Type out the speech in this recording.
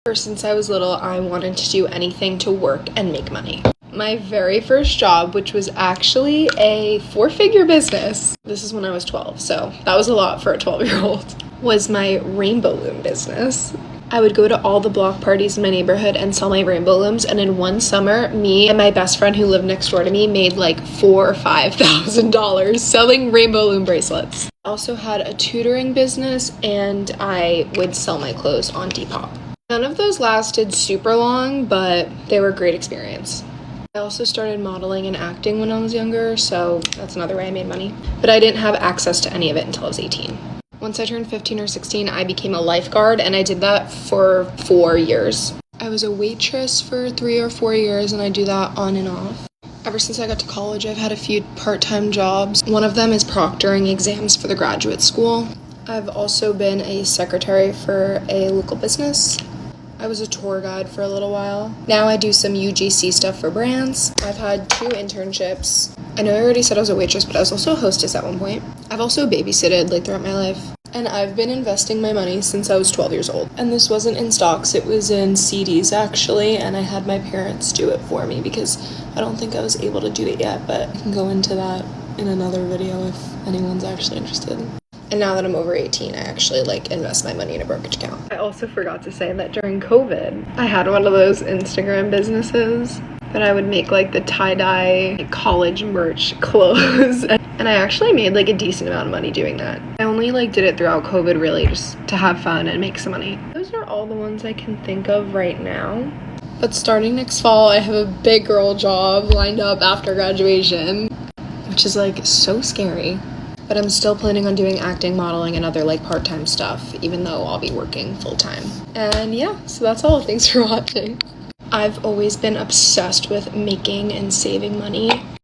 Ever since I was little, I wanted to do anything to work and make money. My very first job, which was actually a 4-figure business, this is when I was 12, so that was a lot for a 12-year-old, was my rainbow loom business. I would go to all the block parties in my neighborhood and sell my rainbow looms, and in one summer, me and my best friend who lived next door to me made like $4,000 or $5,000 selling rainbow loom bracelets. I also had a tutoring business, and I would sell my clothes on Depop. None of those lasted super long, but they were a great experience. I also started modeling and acting when I was younger, so that's another way I made money. But I didn't have access to any of it until I was 18. Once I turned 15 or 16, I became a lifeguard, and I did that for 4 years. I was a waitress for 3 or 4 years, and I do that on and off. Ever since I got to college, I've had a few part-time jobs. One of them is proctoring exams for the graduate school. I've also been a secretary for a local business. I was a tour guide for a little while. Now I do some UGC stuff for brands. I've had 2 internships. I know I already said I was a waitress, but I was also a hostess at one point. I've also babysitted throughout my life. And I've been investing my money since I was 12 years old. And this wasn't in stocks, it was in CDs actually, and I had my parents do it for me because I don't think I was able to do it yet, but I can go into that in another video if anyone's actually interested. And now that I'm over 18, I actually invest my money in a brokerage account. I also forgot to say that during COVID, I had one of those Instagram businesses that I would make the tie-dye college merch clothes. And I actually made a decent amount of money doing that. I only did it throughout COVID really just to have fun and make some money. Those are all the ones I can think of right now. But starting next fall, I have a big girl job lined up after graduation, which is so scary. But I'm still planning on doing acting, modeling, and other part-time stuff, even though I'll be working full-time. And yeah, so that's all. Thanks for watching. I've always been obsessed with making and saving money.